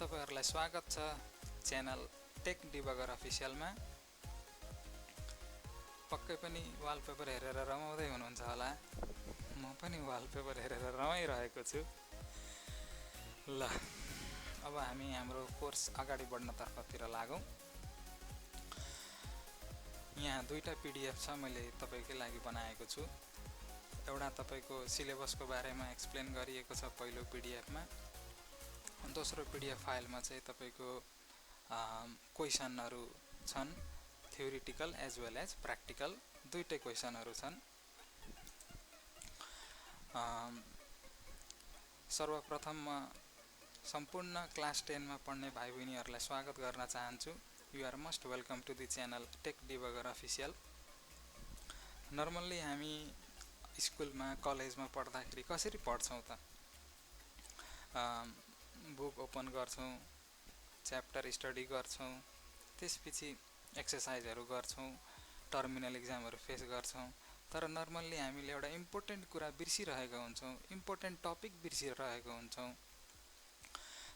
तपाईहरुलाई स्वागत छ च्यानल टेक डिबगर अफिसियलमा। पक्कै पनि वालपेपर हेरेर रमाउँदै हुनुहुन्छ होला। म पनि वालपेपर हेरेर रमाइरहेको छु। ल अब हामी हाम्रो कोर्स अगाडि बढ्न तर्फतिर लागौं। यहाँ दुईटा पीडीएफ छ, मैले तपाईकै लागि बनाएको छु। एउटा तपाईको सिलेबसको बारेमा एक्सप्लेन गरिएको छ पहिलो पीडीएफमा। दोस्रो पीडीएफ फाइलमा चाहिँ तपाईको क्वेशनहरु छन्, theoretical as well as practical दुईटै क्वेशनहरु छन्। सर्वप्रथम म सम्पूर्ण क्लास 10 मा पढ्ने भाइ बहिनीहरुलाई स्वागत गर्न चाहन्छु। You are most welcome to the channel tech debugger official. Normally हामी स्कुलमा कलेजमा पढ्दाखेरि कसरी पढ्छौं त? बुक ओपन गर्छौं, च्याप्टर स्टडी गर्छौं, त्यसपछि एक्सरसाइजहरु गर्छौं, टर्मिनल एक्जामहरु फेस गर्छौं। तर नर्मल्ली हामीले एउटा इम्पोर्टेन्ट कुरा बिर्सिरहेका हुन्छौं, इम्पोर्टेन्ट टपिक बिर्सिरहेका हुन्छौं।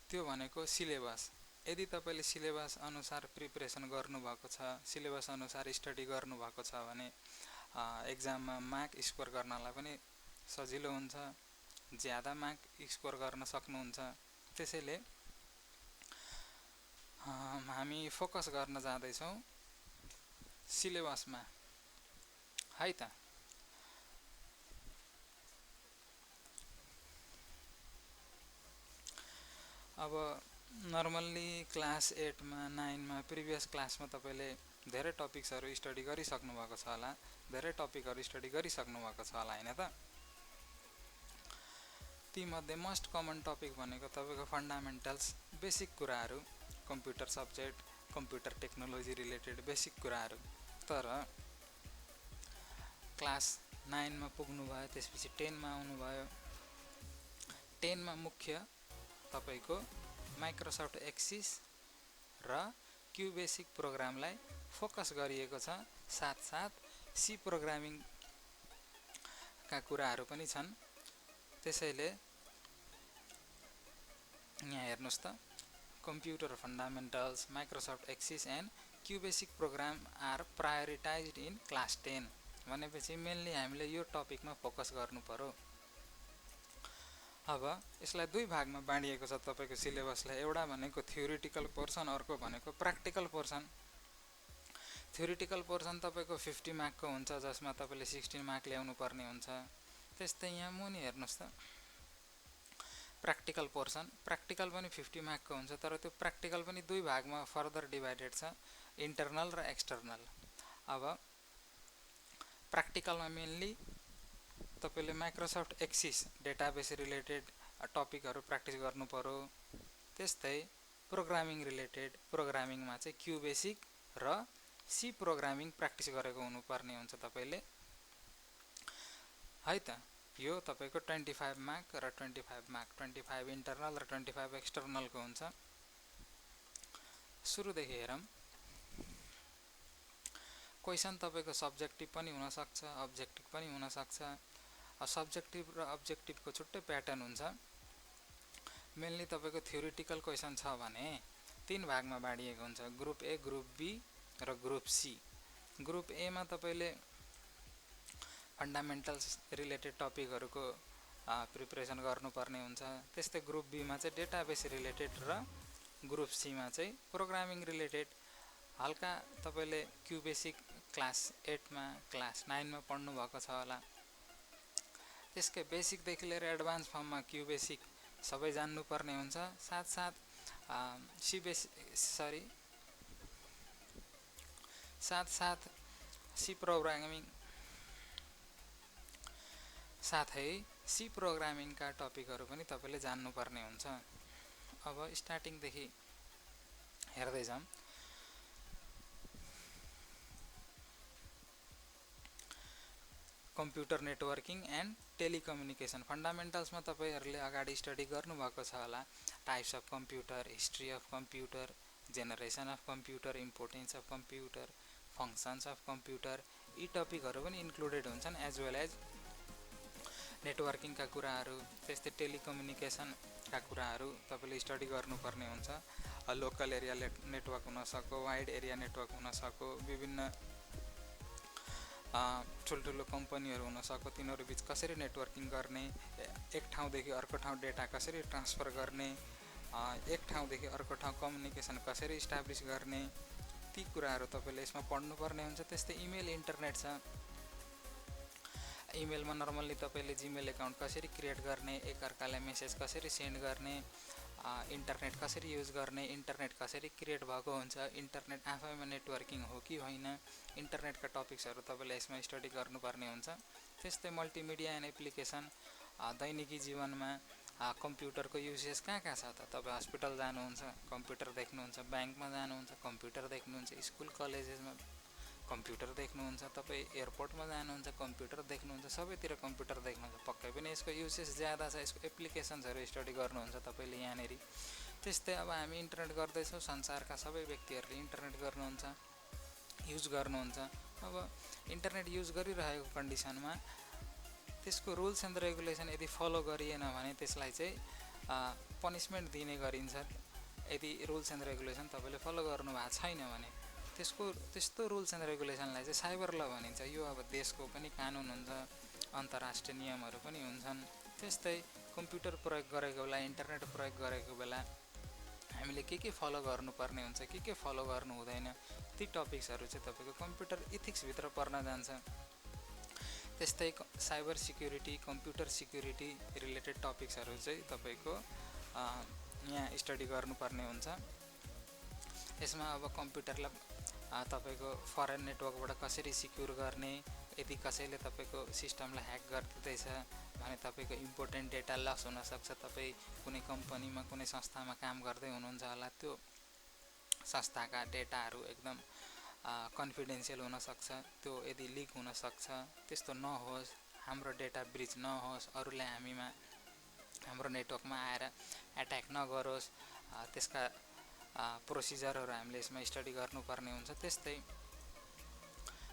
त्यो भनेको सिलेबस। यदि तपाईले सिलेबस अनुसार प्रिपरेसन गर्नुभएको छ, सिलेबस अनुसार स्टडी गर्नुभएको छ भने एक्जाममा मार्क स्कोर गर्नलाई पनि सजिलो हुन्छ, ज्यादा मार्क स्कोर गर्न सक्नुहुन्छ। त्यसैले हामी फोकस गर्न जाँदै छौं सिलेबसमा, है त। अब नर्मल्ली क्लास 8 मा 9 मा प्रिभियस क्लासमा तपाईले धेरै टपिक्सहरु स्टडी गरिसक्नु भएको छ होला, धेरै टपिकहरु स्टडी गरिसक्नु भएको छ होला, हैन त? ती मध्ये मोस्ट कमन टपिक भनेको तपाईको फन्डामेन्टल्स, बेसिक कुराहरु, computer subject, computer technology related basic कुराहरु। तर क्लास 9 मा पुग्नु भयो, त्यसपछि 10 मा आउनु भयो। 10 मा मुख्य तपाईको माइक्रोसफ्ट एक्सिस र क्युबेसिक प्रोग्रामलाई फोकस गरिएको छ। साथसाथ सी प्रोग्रामिङ का कुराहरु पनि छन्। त्यसैले यहाँ हेर्नुस् त, computer fundamentals, Microsoft Access and QBasic program are prioritized in class 10 भनेपछि मेनली हामीले यो टपिकमा फोकस गर्नु पर्यो। अब यसलाई दुई भागमा बाँडिएको छ तपाईको सिलेबसलाई। एउटा भनेको थ्योरिटिकल पोर्सन, अर्को भनेको प्र्याक्टिकल पोर्सन। थ्योरिटिकल पोर्सन तपाईको 50 मार्कको हुन्छ, जसमा तपाईले 16 मार्क ल्याउनु पर्ने हुन्छ। त्यस्तै यहाँ मुनि हेर्नुस् त, प्र्याक्टिकल पोर्सन, प्र्याक्टिकल पनि 50 मार्कको हुन्छ। तर त्यो प्र्याक्टिकल पनि दुई भागमा फर्दर डिभाइडेड छ, इन्टरनल र एक्सटर्नल। अब प्र्याक्टिकलमा मेनली तपाईले माइक्रोसफ्ट एक्सिस डेटाबेस रिलेटेड टपिकहरु प्र्याक्टिस गर्नु पर्यो। त्यस्तै प्रोग्रामिङ रिलेटेड, प्रोग्रामिङमा चाहिँ क्युबेसिक र सी प्रोग्रामिङ प्र्याक्टिस गरेको हुनुपर्ने हुन्छ तपाईले, है त। यो तपाईको 25 मार्क र 25 मार्क, 25 इन्टरनल र 25 एक्सटर्नल को हुन्छ। सुरुदेखि हेरौं। क्वेशन तपाईको सब्जेक्टिभ पनि हुन सक्छ, अब्जेक्टिभ पनि हुन सक्छ। सब्जेक्टिभ र अब्जेक्टिभको छुट्टै प्याटर्न हुन्छ। मेनली तपाईको थ्योरिटिकल क्वेशन छ भने 3 भागमा बाँडिएको हुन्छ, ग्रुप ए, ग्रुप बी र ग्रुप सी। ग्रुप ए मा तपाईले फन्डामेन्टल्स रिलेटेड टपिकहरुको प्रिपरेसन गर्नुपर्ने हुन्छ। त्यस्तै ग्रुप बी मा चाहिँ डेटाबेस रिलेटेड र ग्रुप सी मा चाहिँ प्रोग्रामिङ रिलेटेड। हल्का तपाईले क्युबेसिक क्लास 8 मा, क्लास 9 मा पढ्नु भएको छ होला। त्यसकै बेसिक देखि लिएर एडभान्स फर्ममा क्युबेसिक सबै जान्नु पर्ने हुन्छ। साथसाथ सी प्रोग्रामिङ साथै सी प्रोग्रामिङ का टपिकहरु पनि तपाईले जान्नु पर्ने हुन्छ। अब स्टार्टिङ देखि हेर्दै जाऊँ। कम्प्युटर नेटवर्किङ एन्ड टेलिकम्युनिकेसन फन्डामेन्टल्समा तपाईहरुले अगाडि स्टडी गर्नुभएको छ होला। Types of computer, history of computer, generation of computer, importance of computer, functions of computer, यी टपिकहरु पनि इन्क्लुडेड हुन्छन्। एज वेल एज नेटवर्किङ का कुराहरु, त्यस्तै टेलिकम्युनिकेसन का कुराहरू तपाईँले स्टडी गर्नुपर्ने हुन्छ। लोकल एरिया नेटवर्क हुन सक्यो, वाइड एरिया नेटवर्क हुन सक्यो, विभिन्न ठुल्ठुलो कम्पनीहरू हुन सक्यो, तिनीहरू बिच कसरी नेटवर्किङ गर्ने, एक ठाउँदेखि अर्को ठाउँ डेटा कसरी ट्रान्सफर गर्ने, एक ठाउँदेखि अर्को ठाउँ कम्युनिकेसन कसरी इस्टाब्लिस गर्ने, ती कुराहरू तपाईँले यसमा पढ्नुपर्ने हुन्छ। त्यस्तै इमेल इन्टरनेट छ। इमेलमा नर्मल्ली तपाईँले जिमेल एकाउन्ट कसरी क्रिएट गर्ने, एकअर्कालाई मेसेज कसरी सेन्ड गर्ने, इन्टरनेट कसरी युज गर्ने, इन्टरनेट कसरी क्रिएट भएको हुन्छ, इन्टरनेट आफैमा नेटवर्किङ हो कि होइन, इन्टरनेटका टपिक्सहरू तपाईँले यसमा स्टडी गर्नुपर्ने हुन्छ। त्यस्तै मल्टिमिडिया एन्ड एप्लिकेसन, दैनिकी जीवनमा कम्प्युटरको युसेज कहाँ कहाँ छ त? तपाईँ हस्पिटल जानुहुन्छ, कम्प्युटर देख्नुहुन्छ, ब्याङ्कमा जानुहुन्छ, कम्प्युटर देख्नुहुन्छ, स्कुल कलेजेसमा कम्प्युटर देख्नुहुन्छ, तपाईँ एयरपोर्टमा जानुहुन्छ, कम्प्युटर देख्नुहुन्छ, सबैतिर कम्प्युटर देख्नुहुन्छ। पक्कै पनि यसको युसेज ज्यादा छ, यसको एप्लिकेसन्सहरू स्टडी गर्नुहुन्छ तपाईँले यहाँनिर। त्यस्तै अब हामी इन्टरनेट गर्दैछौँ, संसारका सबै व्यक्तिहरूले इन्टरनेट गर्नुहुन्छ, युज गर्नुहुन्छ। अब इन्टरनेट युज गरिरहेको कन्डिसनमा त्यसको रुल्स एन्ड रेगुलेसन यदि फलो गरिएन भने त्यसलाई चाहिँ पनिसमेन्ट दिने गरिन्छ। यदि रुल्स एन्ड रेगुलेसन तपाईँले फलो गर्नुभएको छैन भने त्यस्तो रुल्स एन्ड रेगुलेसनलाई चाहिँ साइबर ल भनिन्छ। यो अब देशको पनि कानुन हुन्छ, अन्तर्राष्ट्रिय नियमहरू पनि हुन्छन्। त्यस्तै कम्प्युटर प्रयोग गरेको बेला, इन्टरनेट प्रयोग गरेको बेला हामीले के फलो गर्नुपर्ने हुन्छ, के फलो गर्नु हुँदैन, ती टपिक्सहरू चाहिँ तपाईँको कम्प्युटर इथिक्सभित्र पर्न जान्छ। त्यस्तै cyber security, computer security related टपिक्सहरू चाहिँ तपाईँको यहाँ स्टडी गर्नुपर्ने हुन्छ। यसमा अब कम्प्युटरलाई तपाईँको फरेन नेटवर्कबाट कसरी सिक्योर गर्ने, यदि कसैले तपाईँको सिस्टमलाई ह्याक गर्दैछ भने तपाईँको इम्पोर्टेन्ट डेटा लस हुनसक्छ। तपाईँ कुनै कम्पनीमा, कुनै संस्थामा काम गर्दै हुनुहुन्छ होला, त्यो संस्थाका डेटाहरू एकदम कन्फिडेन्सियल हुनसक्छ, त्यो यदि लिक हुनसक्छ। त्यस्तो नहोस्, हाम्रो डेटा ब्रिच नहोस्, अरूलाई हाम्रो नेटवर्कमा आएर एट्याक नगरोस्, त्यसका प्रोसिजरहरू हामीले यसमा स्टडी गर्नुपर्ने हुन्छ। त्यस्तै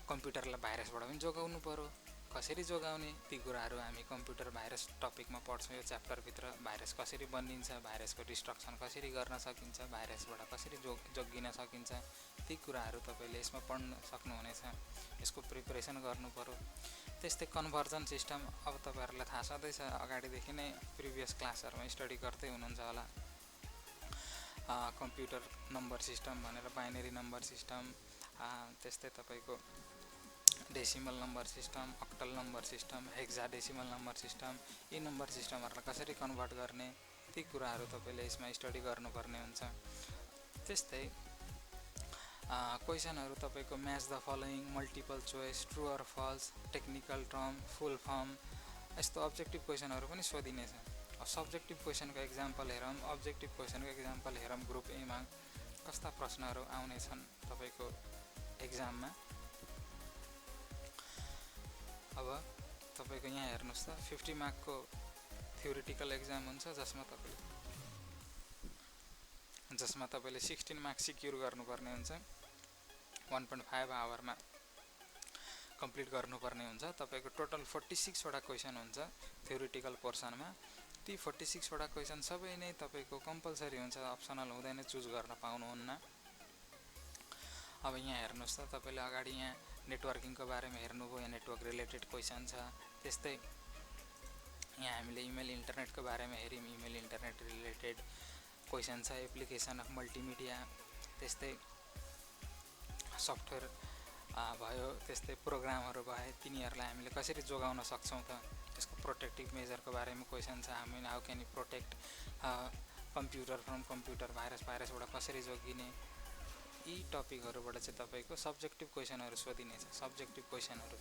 कम्प्युटरलाई भाइरसबाट पनि जोगाउनु पर्यो, कसरी जोगाउने ती कुराहरू हामी कम्प्युटर भाइरस टपिकमा पढ्छौँ। यो च्याप्टरभित्र भाइरस कसरी बनिन्छ, भाइरसको डिस्ट्रक्सन कसरी गर्न सकिन्छ, भाइरसबाट कसरी जोगिन सकिन्छ, ती कुराहरू तपाईँले यसमा पढ्न सक्नुहुनेछ। यसको प्रिपरेसन गर्नु पर्यो। त्यस्तै कन्भर्जन सिस्टम, अब तपाईँहरूलाई थाहा छँदैछ, अगाडिदेखि नै प्रिभियस क्लासहरूमा स्टडी गर्दै हुनुहुन्छ होला। कम्प्युटर नम्बर सिस्टम भनेर बाइनरी नम्बर सिस्टम, त्यस्तै तपाईँको decimal number system, octal number system, hexadecimal number system, यी नम्बर सिस्टमहरूलाई कसरी कन्भर्ट गर्ने, ती कुराहरू तपाईँले यसमा स्टडी गर्नुपर्ने हुन्छ। त्यस्तै क्वेसनहरू तपाईँको match the following, multiple choice, true or false, technical term, full form, यस्तो अब्जेक्टिभ क्वेसनहरू पनि सोधिनेछ। सब्जेक्टिभ क्वेसनको एक्जाम्पल हेरौँ, अब्जेक्टिभ क्वेसनको एक्जाम्पल हेरौँ। ग्रुप एमा कस्ता प्रश्नहरू आउनेछन् तपाईँको एक्जाममा। अब तपाईँको यहाँ हेर्नुहोस् त, 50 मार्कको थ्योरिटिकल एक्जाम हुन्छ, जसमा तपाईँले 16 मार्क्स सिक्योर गर्नुपर्ने हुन्छ। 1.5 आवरमा कम्प्लिट गर्नुपर्ने हुन्छ। तपाईँको टोटल 46 वटा क्वेसन हुन्छ थ्योरिटिकल पोर्सनमा। ती 46 वटा क्वेसन सबै नै तपाईँको कम्पलसरी हुन्छ, अप्सनल हुँदैन, चुज गर्न पाउनुहुन्न। अब यहाँ हेर्नुहोस् त, तपाईँले अगाडि यहाँ नेटवर्किङको बारेमा हेर्नुभयो, यहाँ नेटवर्क रिलेटेड क्वेसन छ। त्यस्तै यहाँ हामीले इमेल इन्टरनेटको बारेमा हेऱ्यौँ, इमेल इन्टरनेट रिलेटेड क्वेसन छ। एप्लिकेसन अफ मल्टिमिडिया, त्यस्तै सफ्टवेयर भयो, त्यस्तै प्रोग्रामहरू भए, तिनीहरूलाई हामीले कसरी जोगाउन सक्छौँ त, त्यसको प्रोटेक्टिभ मेजरको बारेमा क्वेसन छ। हामी how can you protect computer from computer भाइरसबाट कसरी जोगिने, यी टपिकहरूबाट चाहिँ तपाईँको सब्जेक्टिभ क्वेसनहरू सोधिनेछ। सब्जेक्टिभ क्वेसनहरू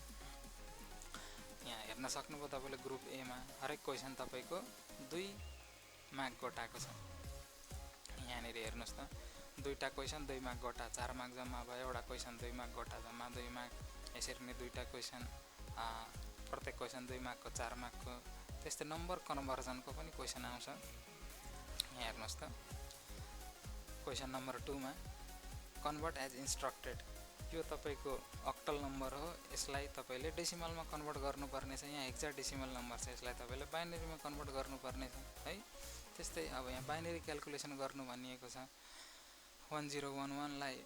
यहाँ हेर्न सक्नुभयो तपाईँले ग्रुप एमा हरेक क्वेसन तपाईँको 2 मार्क गोटाको छ। यहाँनिर हेर्नुहोस् त, 2टा क्वेसन 2 मार्क गोटा, 4 मार्क जम्मा भयो, एउटा क्वेसन 2 मार्क गोटा जम्मा 2 मार्क, यसरी नै 2टा क्वेसन, प्रत्येक क्वेसन 2 मार्कको 4 मार्कको। त्यस्तै नम्बर कन्भर्जनको पनि क्वेसन आउँछ। यहाँ हेर्नुहोस् त, क्वेसन नम्बर 2 मा कन्भर्ट एज इन्स्ट्रक्टेड, यो तपाईँको अक्टल नम्बर हो, यसलाई तपाईँले डेसिमलमा कन्भर्ट गर्नुपर्ने छ। यहाँ हेक्साडेसिमल नम्बर छ, यसलाई तपाईँले बाइनरीमा कन्भर्ट गर्नुपर्ने छ है। त्यस्तै अब यहाँ बाइनरी क्यालकुलेसन गर्नु भनिएको छ 1011 लाई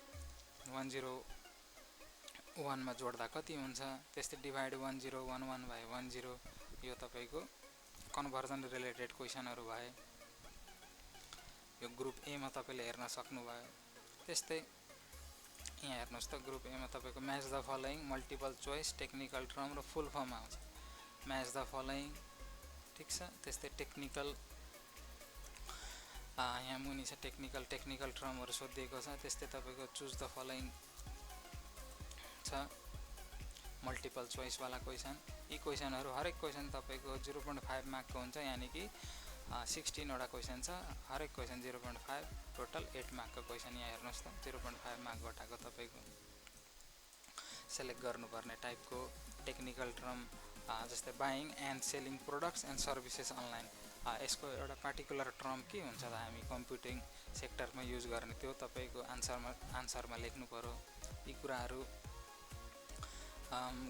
101 मा जोड्दा कति हुन्छ, त्यस्तै डिभाइड 1011 बाइ 10, यो तपाईको कन्भर्जन रिलेटेड क्वेशनहरु भए। यो ग्रुप ए मा तपाईले हेर्न सक्नुभयो। त्यस्तै यहाँ हेर्नुस् त ग्रुप ए मा तपाईको match the following, multiple choice, technical term र फुल फर्म आउँछ। म्याच द फलोइङ ठीक छ। त्यस्तै टेक्निकल यहाँ मुनि छ टेक्निकल टर्महरु सोधिएको छ। त्यस्तै तपाईको चुज द फलोइङ छ, मल्टिपल चोइस वाला क्वेशन। यी क्वेशनहरु हरेक क्वेशन तपाईको 0.5 मार्क को हुन्छ, यानी कि 16 वटा क्वेशन छ, हरेक क्वेशन 0.5, टोटल 8 मार्क को क्वेशन। यहाँ हेर्नुस् त 0.5 मार्क घटाको तपाईको सेलेक्ट गर्नुपर्ने टाइपको टेक्निकल टर्म जस्तै buying and selling products and services online. यसको एउटा पार्टिकुलर टर्म के हुन्छ त हामी कम्प्युटिङ सेक्टरमा युज गर्ने, त्यो तपाईको आन्सरमा लेख्नु पर्यो। यी कुराहरु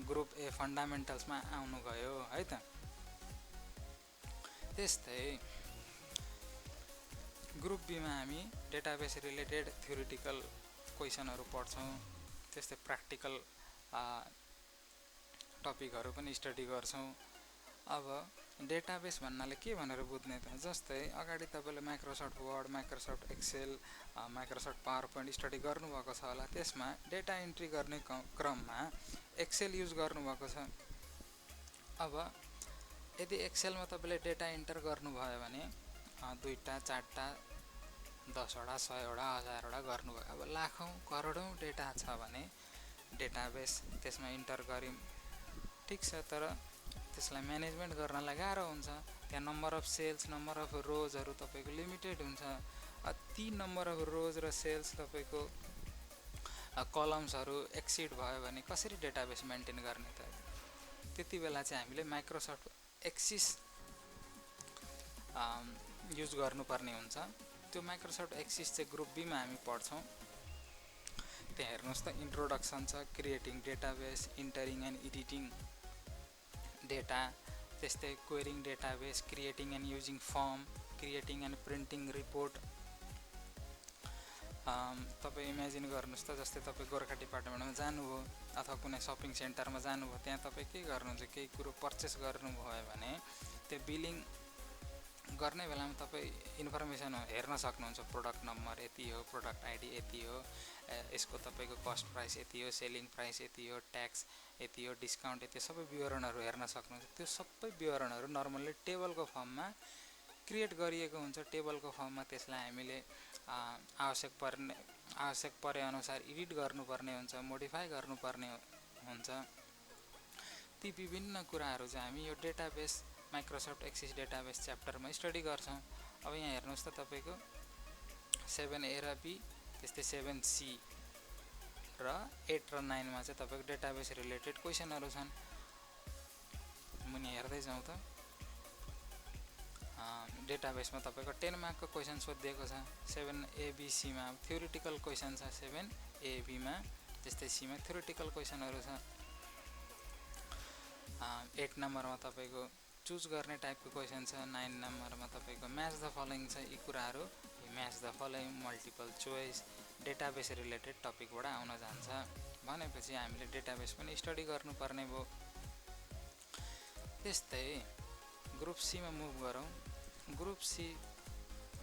ग्रुप ए फन्डामेन्टल्समा आउनु गयो है त। त्यस्तै ग्रुप बी मा हामी डेटाबेस रिलेटेड थ्योरेटिकल क्वेशनहरु पढ्छौं। त्यस्तै प्र्याक्टिकल टपिकहरु पनि स्टडी गर्छौं। अब डेटाबेस भन्नाले के भनेर बुझ्ने त, जस्तै अगाडि तपाईले Microsoft Word, Microsoft Excel, Microsoft PowerPoint study गर्नुभएको छ होला। त्यसमा डेटा एन्ट्री गर्ने क्रममा एक्सेल युज गर्नुभएको छ। अब यदि एक्सेलमा तपाईले डेटा एन्टर गर्नुभयो भने 2 टा 4 टा 10 वटा 100 वटा 1000 वटा गर्नुभयो। अब लाखौं करोडौं डेटा छ भने डेटाबेस त्यसमा इन्टर गरिम ठीक छ, तर त्यसलाई म्यानेजमेन्ट गर्नलाई गाह्रो हुन्छ। त्यहाँ number of cells, number of रोजहरु तपाईको लिमिटेड हुन्छ। ती नम्बर अफ रोज र सेल्स तपाईको कलम्सहरु एक्सिड भयो भने कसरी डेटाबेस मेन्टेन गर्ने त। त्यति बेला चाहिँ हामीले माइक्रोसफ्ट एक्सिस युज गर्नुपर्ने हुन्छ। त्यो माइक्रोसफ्ट एक्सिस चाहिँ ग्रुप बी मा हामी पढ्छौं। त्यहाँ हेर्नुस् त इन्ट्रोडक्सन छ, creating database, entering and editing data, त्यस्तै querying database, creating and using form, creating and printing report. तपाई इमेजिन गर्नुस् त, जस्तै तपाई गोरखा डिपार्टमेन्टमा जानुभयो अथवा कुनै शपिङ सेन्टरमा जानुभयो, त्यहाँ तपाई के गर्नुहुन्छ, केही कुरो पर्चेस गर्नुभयो भने त्यो बिलिङ गर्ने बेलामा तपाई इन्फर्मेसन हेर्न सक्नुहुन्छ। प्रोडक्ट नम्बर यति हो, प्रोडक्ट आइडी यति हो, यसको तपाईको कस्ट प्राइस यति हो, सेलिङ प्राइस यति हो, ट्याक्स यति हो, डिस्काउन्ट यति, सबै विवरणहरु हेर्न सक्नुहुन्छ। त्यो सबै विवरणहरु नर्मल्ली टेबलको फर्ममा क्रिएट गरिएको हुन्छ। टेबलको फर्ममा त्यसलाई हामीले आवश्यक परे अनुसार एडिट गर्नुपर्ने हुन्छ, मोडिफाई गर्नुपर्ने हुन्छ। ती विभिन्न कुराहरु चाहिँ हामी यो डेटाबेस माइक्रोसफ्ट एक्सिस डेटाबेस च्याप्टरमा स्टडी गर्छौं। अब यहाँ हेर्नुस् त तपाईको 7A र B, त्यस्तै 7C र 8 र 9 मा चाहिँ तपाईको डेटाबेस रिलेटेड क्वेशनहरु छन्। मुनि हेर्दै जाउँ त डेटाबेसमा तपाईको 10 मार्क को क्वेशन सोधिएको छ। 7ABC मा थ्योरेटिकल क्वेशन छ, 7AB मा, त्यस्तै C मा थ्योरेटिकल क्वेशनहरु छ। 8 नम्बरमा तपाईको चुज गर्ने टाइपको क्वेशन छ। 9 नम्बरमा तपाईको म्याच द फलोइङ छ। यी कुराहरु match the following, multiple choice, database related टपिकबाट आउन जान्छ। भनेपछि हामीले डेटाबेस पनि स्टडी गर्नुपर्ने भयो। त्यस्तै ग्रुप सी मा मुभ गरौँ। ग्रुप सी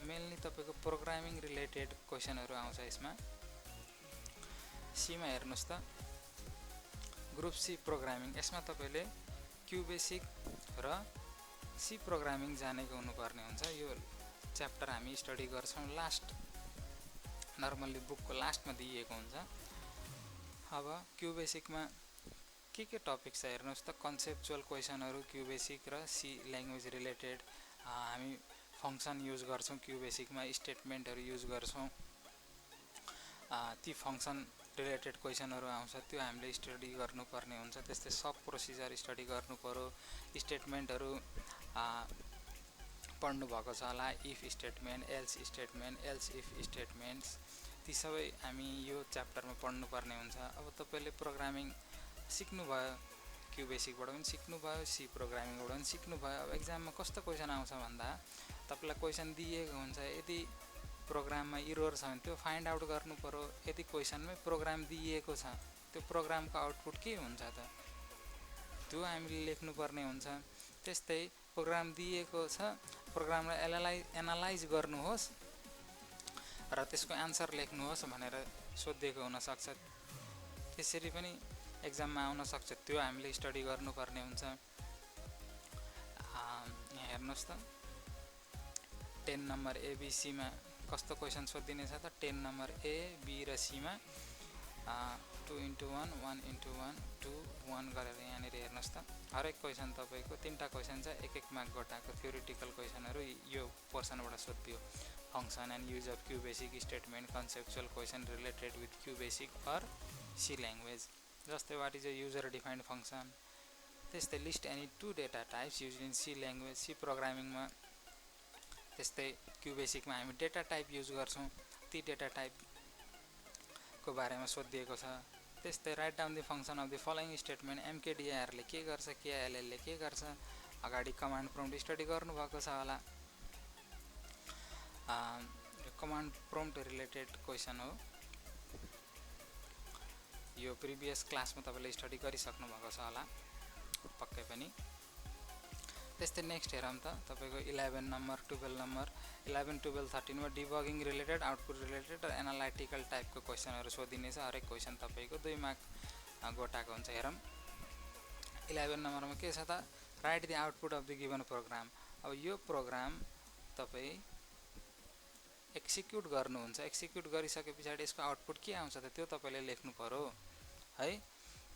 मेनली तपाईको प्रोग्रामिङ रिलेटेड क्वेशनहरु आउँछ यसमा। सी मा हेर्नुस् त ग्रुप सी प्रोग्रामिङ, यसमा तपाईले क्यू बेसिक र सी प्रोग्रामिङ जानेको हुनुपर्ने हुन्छ। यो च्याप्टर हामी स्टडी गर्छौं लास्ट, नर्मल्ली बुकको लास्टमा दिएको हुन्छ। अब क्यू बेसिकमा के टपिक छ हेर्नुस् त, कन्सेप्चुअल क्वेशनहरु क्यू बेसिक र सी ल्याङ्ग्वेज रिलेटेड। हामी फंक्सन युज गर्छौं क्यू बेसिकमा, स्टेटमेन्टहरु युज गर्छौं। ती फंक्सन रिलेटेड क्वेशनहरु आउँछ, त्यो हामीले स्टडी गर्नुपर्ने हुन्छ। त्यस्तै सब प्रोसिजर स्टडी गर्नु पर्यो। स्टेटमेन्टहरु पढ्नु भएको छ होला, if statement, else statement, else if statements, ती सबै हामी यो च्याप्टरमा पढ्नुपर्ने हुन्छ। अब तपाईले प्रोग्रामिङ सिक्नुभयो, क्यू बेसिकबाट पनि सिक्नुभयो, सी प्रोग्रामिङबाट पनि सिक्नुभयो। अब एक्जाममा कस्तो क्वेशन आउँछ भन्दा तपाईलाई क्वेसन दिएको हुन्छ, यदि प्रोग्राममा इरर छ भने त्यो फाइन्ड आउट गर्नु पर्यो। यदि क्वेसनमै प्रोग्राम दिएको छ त्यो प्रोग्रामको आउटपुट के हुन्छ त त्यो हामीले लेख्नुपर्ने हुन्छ। त्यस्तै प्रोग्राम दिएको छ, प्रोग्रामलाई एनालाइज गर्नुहोस् र त्यसको एन्सर लेख्नुहोस् भनेर सोधिएको हुनसक्छ। त्यसरी पनि एक्जाममा आउन सक्छ, त्यो हामीले स्टडी गर्नुपर्ने हुन्छ। यहाँ हेर्नुहोस् त 10 नम्बर एबिसीमा कस्तो क्वेसन सोधिनेछ त 10 नम्बर ए बी र सीमा 2 into 1 1 into 1 2 1 गरेर यहाँनिर हेर्नुहोस् त हरेक क्वेसन तपाईँको 3टा क्वेसन छ, एक मार्क गोटाको थ्योरिटिकल क्वेसनहरू यो पोर्सनबाट सोधियो। Function and use of QBasic statement, conceptual question related with QBasic or C language. जस्तै what is a user defined function. त्यस्तै list any 2 data types use in C language. C प्रोग्रामिङमा त्यस्तै क्यू बेसिकमा हामी data type use गर्छौँ, ती data टाइपको बारेमा सोधिएको छ। त्यस्तै write down the function of the following statement. एमकेडिआरले के गर्छ, केएलएलले के गर्छ, अगाडि कमान्ड प्रम्प्ट स्टडी गर्नुभएको छ होला। कमान्ड प्रम्प्ट रिलेटेड क्वेसन हो यो, प्रिभियस क्लासमा तपाईले स्टडी गरिसक्नु भएको छ होला पक्कै पनि। त्यस्तै नेक्स्ट हेरौँ त तपाईको 11 नम्बर 12 नम्बर 11 12 13 मा डिबगिङ रिलेटेड, आउटपुट रिलेटेड र एनालाइटिकल टाइपको क्वेसनहरू सोधिनेछ। हरेक क्वेसन तपाईको 2 मार्क गोटाको हुन्छ। हेरौँ 11 नम्बरमा के छ त, write the output of the given program. अब यो प्रोग्राम तपाई एक्जिक्युट गर्नुहुन्छ, एक्जिक्युट गरिसके पछाडी यसको आउटपुट के आउँछ त त्यो तपाईले लेख्नु पर्यो है।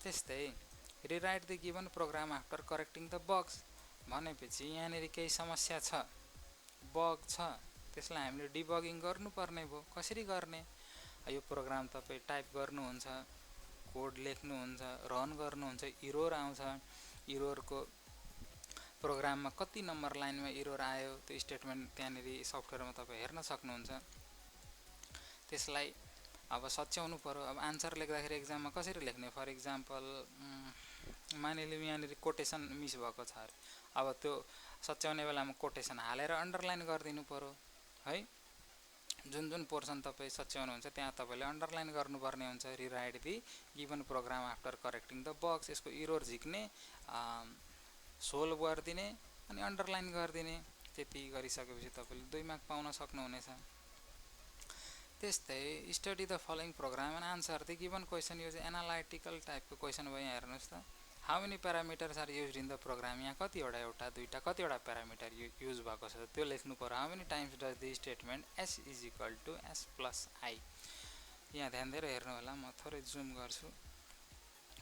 त्यस्तै rewrite the given program after correcting the bugs भनेपछि यहाँनिर केही समस्या छ, बग छ, त्यसलाई हामीले डिबगिङ गर्नुपर्ने भयो। कसरी गर्ने, यो प्रोग्राम तपाई टाइप गर्नुहुन्छ, कोड लेख्नुहुन्छ, रन गर्नुहुन्छ, इरर आउँछ, इररको प्रोग्राममा कति नम्बर लाइनमा इरर आयो त्यो स्टेटमेन्ट त्यहाँनिर सफ्टवेयरमा तपाई हेर्न सक्नुहुन्छ। त्यसलाई अब सच्याउनु पर्यो। अब आन्सर लेख्दाखेरि एक्जाममा कसरी लेख्ने, फर इक्जाम्पल मानिलिउँ यहाँनिर कोटेसन मिस भएको छ अरे, अब त्यो सच्याउने बेलामा कोटेसन हालेर अन्डरलाइन गरिदिनु पर्यो है। जुन जुन पोर्सन तपाई सच्याउनुहुन्छ त्यहाँ तपाईले अन्डरलाइन गर्नुपर्ने हुन्छ। Rewrite the given program after correcting the bugs, यसको इरर झिक्ने, सोल्भ गरिदिने अनि अन्डरलाइन गरिदिने। त्यति गरिसकेपछि तपाईले 2 मार्क पाउन सक्नुहुनेछ। त्यस्तै study the following program and answer the given question use analytical टाइपको क्वेसन भयो। यहाँ हेर्नुहोस् त how many parameters are used in the program. यहाँ कतिवटा, एउटा दुईटा कतिवटा प्यारामिटर युज भएको छ त्यो लेख्नु पर्यो। How many times does the statement S is equal to S plus I. यहाँ ध्यान दिएर हेर्नु होला, म थोरै जुम गर्छु।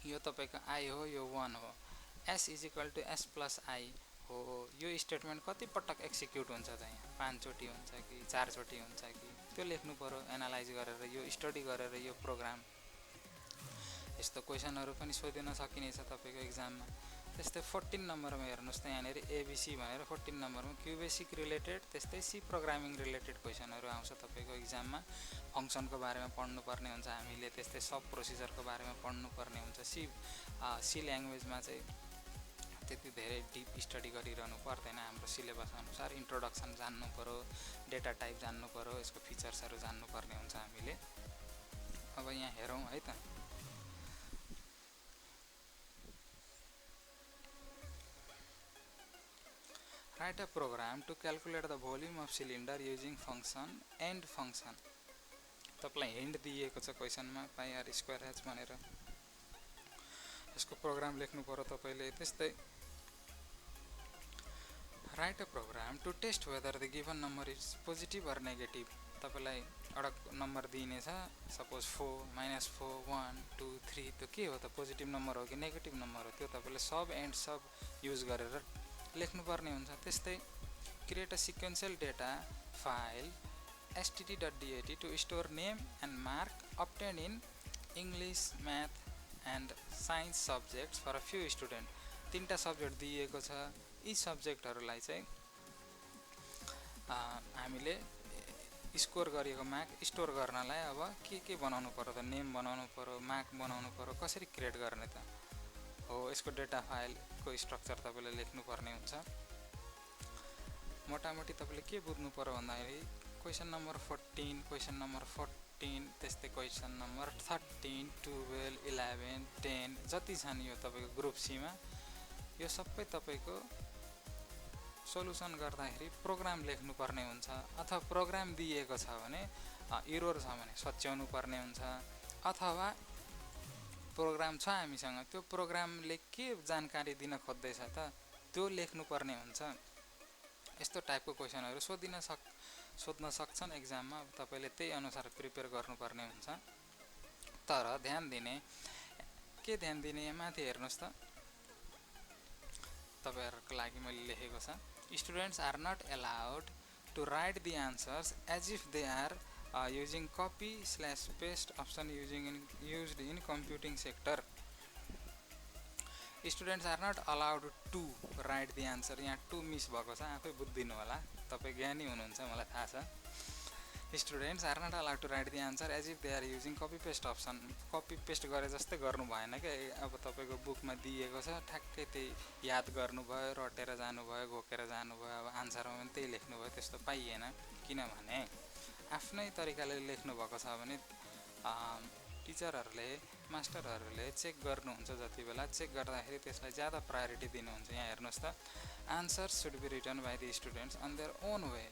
यो तपाईको आई हो, यो 1 हो। S is equal to S plus I हो। यो स्टेटमेन्ट कति पटक एक्जिक्युट हुन्छ त, यहाँ 5 चोटि हुन्छ कि 4 चोटि हुन्छ कि त्यो लेख्नु पर्यो एनालाइज गरेर, यो स्टडी गरेर यो प्रोग्राम। यस्तो क्वेसनहरू पनि सोधिन सकिनेछ तपाईको एक्जाममा। त्यस्तै 14 नम्बरमा हेर्नुहोस् त यहाँनिर एबिसी भनेर 14 नम्बरमा क्यू बेसिक रिलेटेड त्यस्तै सी प्रोग्रामिङ रिलेटेड क्वेसनहरू आउँछ तपाईको एक्जाममा। फंक्सनको बारेमा पढ्नुपर्ने हुन्छ हामीले, त्यस्तै सब प्रोसिजरको बारेमा पढ्नुपर्ने हुन्छ। सी ल्याङ्ग्वेजमा चाहिँ त्यति धेरै डिप स्टडी गरिरहनु पर्दैन, हाम्रो सिलेबस अनुसार इन्ट्रोडक्सन जान्नु पर्यो, डेटा टाइप जान्नु पर्यो, यसको फिचर्सहरू जान्नुपर्ने हुन्छ हामीले। अब यहाँ हेरौँ है त, write a program to calculate the volume of cylinder using function and function. तपाईलाई हिन्ट दिएको छ क्वेसनमा पाइ आर स्क्वायर एच भनेर, यसको प्रोग्राम लेख्नु पर्यो तपाईले। त्यस्तै write a program to test whether the given number is positive or negative. तपाईलाई एउटा नम्बर दिइनेछ, सपोज 4 -4 1 2 3, त्यो के हो त, पोजिटिभ नम्बर हो कि नेगेटिभ नम्बर हो, त्यो तपाईले सब एन्ड सब युज गरेर लेख्नुपर्ने हुन्छ। त्यस्तै create a sequential data file std.dat to store name and mark obtained in English, math and science subjects for a few student. 3टा सब्जेक्ट दिएको छ, यी सब्जेक्टहरूलाई चाहिँ हामीले स्कोर गरिएको मार्क स्टोर गर्नलाई अब के बनाउनु पर्यो त, नेम बनाउनु पर्यो, मार्क बनाउनु पर्यो, कसरी क्रिएट गर्ने त हो। यसको डेटा फाइलको स्ट्रक्चर तपाईले लेख्नुपर्ने हुन्छ। मोटामोटी तपाईँले के बुझ्नु पर्यो भन्दाखेरि क्वेसन नम्बर 14, क्वेसन नम्बर 14, त्यस्तै क्वेसन नम्बर 13, 12, 11, 10 जति छन् यो तपाईँको ग्रुप सीमा, यो सबै तपाईँको सोलुसन गर्दाखेरि प्रोग्राम लेख्नुपर्ने हुन्छ। अथवा प्रोग्राम दिएको छ भने एरर छ भने सच्याउनु पर्ने हुन्छ, अथवा प्रोग्राम छ हामीसँग, त्यो प्रोग्रामले के जानकारी दिन खोज्दैछ त त्यो लेख्नुपर्ने हुन्छ। यस्तो टाइपको क्वेसनहरू सोध्न सक्छन् एक्जाममा। तपाईँले त्यही अनुसार प्रिपेयर गर्नुपर्ने हुन्छ। तर ध्यान दिने माथि हेर्नुहोस् त, तपाईहरुको लागि मैले लेखेको छ, students are not allowed to write the answers as if they are using copy/paste option used in computing sector. Students are not allowed to write the answer. यहाँ टु मिस भएको छ, आफै बुझ्दिनु होला, तपाई ज्ञानी हुनुहुन्छ मलाई थाहा छ। Students are not allowed to write the answer as if they are using copy/paste option. Copy paste गरे जस्तै गर्नु भएन के। अब तपाईको बुकमा दिएको छ, ठ्याक्कै त्यही याद गर्नुभयो, रटेर जानुभयो, घोकेर जानुभयो, अब आन्सरमा पनि त्यही लेख्नुभयो, त्यस्तो पाइएन। किनभने आफ्नै तरिकाले लेख्नु भएको छ भने टिचरहरूले, मास्टरहरूले चेक गर्नुहुन्छ। जति बेला चेक गर्दाखेरि त्यसलाई ज्यादा प्रायोरिटी दिनुहुन्छ। यहाँ हेर्नुहोस् त, answers should be written by the students on their own way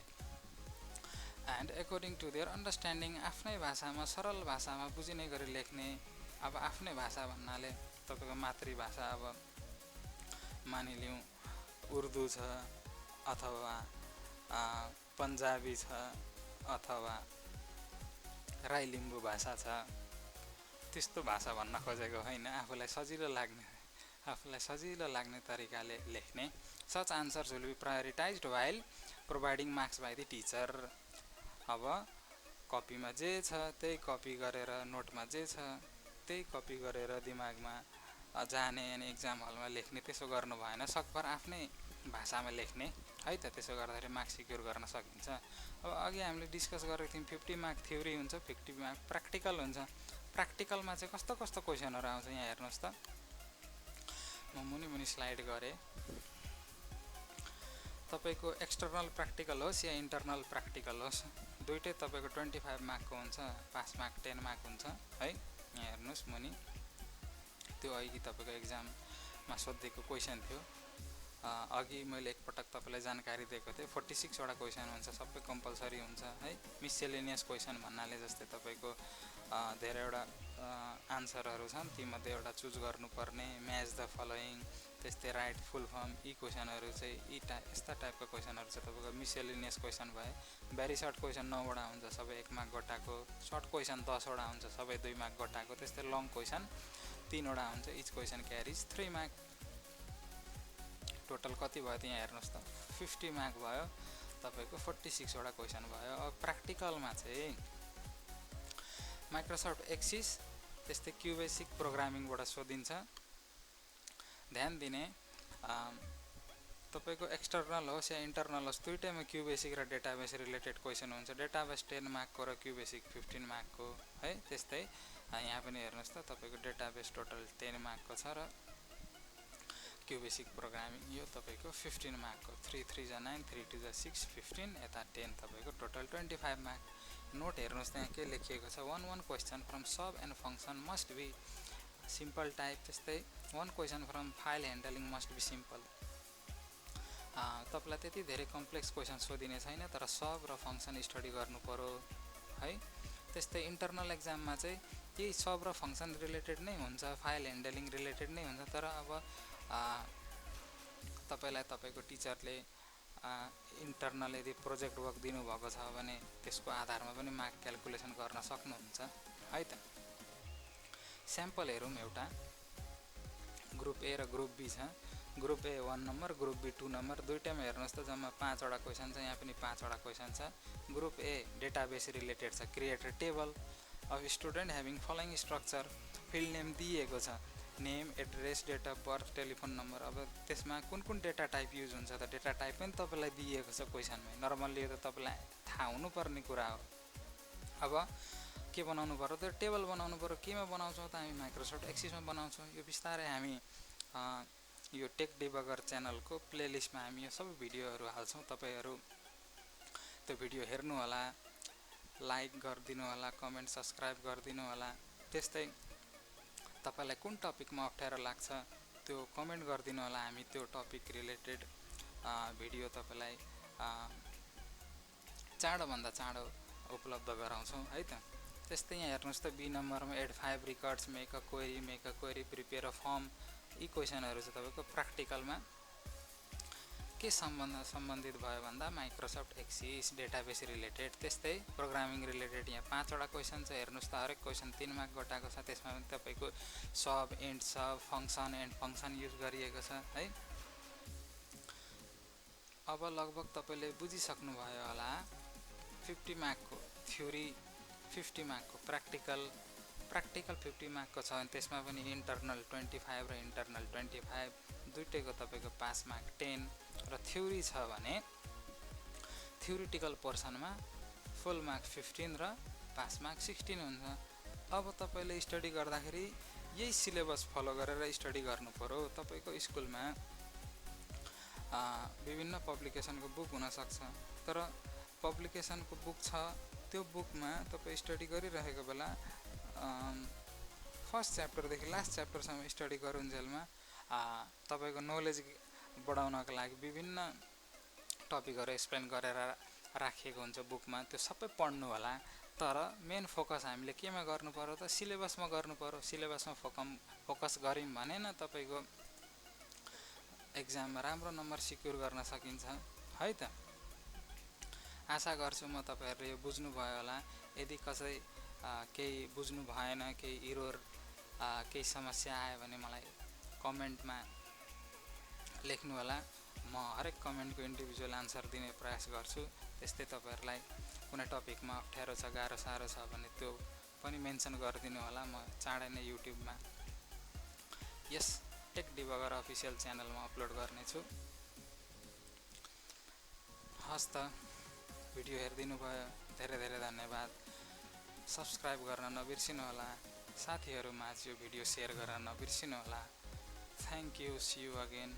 and according to their understanding. आफ्नै भाषामा, सरल भाषामा बुझिने गरी लेख्ने। अब आफ्नै भाषा भन्नाले तपाईको मातृभाषा, अब मानिलिउँ उर्दू छ, अथवा पन्जाबी छ, अथवा राई लिम्बू भाषा छ, त्यस्तो भाषा भन्न खोजेको होइन। आफूलाई सजिलो लाग्ने तरिकाले लेख्ने। Such answers will be prioritized while providing marks by the teacher. अब कपीमा जे छ त्यही कपी गरेर, नोटमा जे छ त्यही कपी गरेर दिमागमा जाने अनि एक्जाम हलमा लेख्ने, त्यसो गर्नु भएन। सकभर आफ्नै भाषामा लेख्ने है त। त्यसो गर्दाखेरि मार्क्स सिक्योर गर्न सकिन्छ। अब अघि हामीले डिस्कस गरेको थियौँ 50 मार्क थ्योरी हुन्छ, 50 मार्क प्र्याक्टिकल हुन्छ। प्र्याक्टिकलमा चाहिँ कस्तो कस्तो क्वेसनहरू आउँछ यहाँ हेर्नुहोस् त। म मुनि स्लाइड गरेँ। तपाईको एक्सटर्नल प्र्याक्टिकल होस् या इन्टर्नल प्र्याक्टिकल होस्, दुइटै तपाईको 25 मार्कको हुन्छ। पास मार्क 10 मार्क हुन्छ है। यहाँ हेर्नुहोस् मुनि, त्यो अघि तपाईको एक्जाममा सोधेको क्वेसन थियो। अघि मैले एकपटक तपाईलाई जानकारी दिएको थिएँ। 46 वटा क्वेसन हुन्छ, सबै कम्पलसरी हुन्छ है। मिससेलेनियस क्वेसन भन्नाले जस्तै तपाईको धेरैवटा आन्सरहरू छन्, तीमध्ये एउटा चुज गर्नुपर्ने, म्याच द फलोइङ, त्यस्तै राइट फुल फर्म। यी क्वेसनहरू चाहिँ यस्ता टाइपका क्वेसनहरू चाहिँ तपाईको मिससेलेनियस क्वेसन भए। भेरी सर्ट क्वेसन 9 वटा हुन्छ, सबै 1 मार्क गटाएको। सर्ट क्वेसन 10 वटा हुन्छ, सबै 2 मार्क गटाएको। त्यस्तै लङ क्वेसन 3 वटा हुन्छ, इच क्वेसन क्यारिज 3 मार्क। टोटल कति भयो त यहाँ हेर्नुहोस् त, 50 मार्क भयो। तपाईको 46 वटा क्वेसन भयो। अब प्र्याक्टिकलमा चाहिँ माइक्रोसफ्ट एक्सिस, त्यस्तै क्युबेसिक प्रोग्रामिङबाट सोधिन्छ। ध्यान दिने, तपाईको एक्सटर्नल होस् या इन्टर्नल होस्, दुइटैमा क्युबेसिक र डेटाबेस रिलेटेड क्वेसन हुन्छ। डेटाबेस 10 मार्कको र क्युबेसिक 15 मार्कको है। त्यस्तै यहाँ पनि हेर्नुहोस् त, तपाईको डेटाबेस टोटल 10 मार्कको छ र क्युबेसिक प्रोग्रामिङ यो तपाईको 15 मार्कको। 3 3 जा 9, 3 2 जा 6, 15 यता 10 तपाईको टोटल 25 मार्क। नोट हेर्नुहोस् त्यहाँ के लेखिएको छ, 1 question from sub and function must be simple type. त्यस्तै 1 question from file handling must be simple. तपाईलाई त्यति धेरै कम्प्लेक्स क्वेसन सोधिने छैन, तर सब र फङ्सन स्टडी गर्नु पर्यो है। त्यस्तै इन्टर्नल एक्जाममा चाहिँ यही सब र फङ्सन रिलेटेड नै हुन्छ, फाइल ह्यान्डलिङ रिलेटेड नै हुन्छ। तर अब तपाईलाई तपाईको टिचरले इन्टर्नल यदि प्रोजेक्ट वर्क दिनुभएको छ भने त्यसको आधारमा पनि मार्क क्याल्कुलेसन गर्न सक्नुहुन्छ है त। स्याम्पल हेरौँ एउटा। ग्रुप ए र ग्रुप बी छ। Group A 1 number, group B 2 number. दुइटैमा हेर्नुहोस् त जम्मा 5 वटा क्वेसन छ। यहाँ पनि 5 वटा क्वेसन छ। ग्रुप ए डेटाबेस रिलेटेड छ, create a table of student having following structure. Field name दिएको छ, name, address, date of birth, telephone number. अब त्यसमा कुन कुन डेटा टाइप युज हुन्छ त, डेटा टाइप पनि तपाईलाई दिएको छ क्वेसनमै। नर्मल्ली यो त तपाईलाई थाहा हुनुपर्ने कुरा हो। अब के बनाउनु पर्यो त, टेबल बनाउनु पर्यो। केमा बनाउँछौँ त हामी, माइक्रोसफ्ट एक्सिसमा बनाउँछौँ। यो बिस्तारै हामी यो टेक डिबगर च्यानलको प्लेलिस्टमा हामी यो सबै भिडियोहरू हाल्छौँ। तपाईहरु त्यो भिडियो हेर्नु होला, लाइक गरिदिनु होला, कमेन्ट सब्स्क्राइब गरिदिनु होला। त्यस्तै तपाईलाई कुन टपिकमा अप्ठ्यारो लाग्छ त्यो कमेन्ट गरिदिनु होला। हामी त्यो टपिक रिलेटेड भिडियो तपाईलाई चाँडोभन्दा चाँडो उपलब्ध गराउँछौँ है त। त्यस्तै यहाँ हेर्नुस् त, बी नम्बरमा add 5 records, make a query, prepare a form. यी क्वेसनहरु चाहिँ तपाईको प्र्याक्टिकलमा के सम्बन्धित भयो भन्दा माइक्रोसफ्ट एक्सिस, डेटाबेस रिलेटेड, त्यस्तै प्रोग्रामिङ रिलेटेड यहाँ 5 वटा क्वेसन छ। हेर्नुस् त, हरेक क्वेसन 3 मार्क गटाएको छ। त्यसमा पनि तपाईको sub, and sub, function and function use गरिएको छ है। अब लगभग तपाईले बुझिसक्नु भयो होला। 50 मार्कको थ्योरी, 50 मार्कको प्र्याक्टिकल 50 मार्कको छ। अनि त्यसमा पनि इन्टरनल 25 र इन्टरनल 25, दुईटैको तपाईको पास मार्क 10 र थ्योरी छ भने थ्योरिटिकल पोर्सनमा फुल मार्क 15 र पास मार्क 16 हुन्छ। अब तपाईले स्टडी गर्दाखेरि यही सिलेबस फलो गरेर स्टडी गर्नु पर्यो। तपाईको स्कुलमा विभिन्न पब्लिकेसनको बुक हुन सक्छ, तर पब्लिकेसनको बुक छ, त्यो बुकमा तपाई स्टडी गरिरहेको बेला फर्स्ट च्याप्टरदेखि लास्ट च्याप्टरसम्म स्टडी गरुन्जेलमा तपाईको नलेज बढाउनको लागि विभिन्न टपिकहरु एक्सप्लेन गरेर राखिएको हुन्छ बुकमा। त्यो सबै पढ्नु होला। तर मेन फोकस हामीले केमा गर्नु पर्यो त? सिलेबसमा गर्नु पर्यो। सिलेबसमा फोकस गर्यौं भने न तपाईको एक्जाममा राम्रो नम्बर सिक्योर गर्न सकिन्छ है त। आशा गर्छु म तपाईहरुले यो बुझ्नु भयो होला। यदि कसै केही बुझ्नु भएन, केही एरर, केही समस्या आयो भने मलाई कमेन्टमा लेख्नु होला। म हरेक कमेन्टको इन्डिभिजुअल आन्सर दिने प्रयास गर्छु। त्यस्तै तपाईहरुलाई कुनै टपिकमा अप्ठ्यारो छ, गाह्रो साह्रो छ भने त्यो पनि मेन्सन गरिदिनु होला। म चाँडै नै युट्युबमा यस टेक डिबगर अफिसियल च्यानलमा अपलोड गर्नेछु। हस् त, भिडियो हेरिदिनु भयो, धेरै धेरै धन्यवाद। सब्स्क्राइब गर्न नबिर्सिनु होला। साथीहरुमा यो भिडियो शेयर गर्न नबिर्सिनु होला। Thank you, see you again.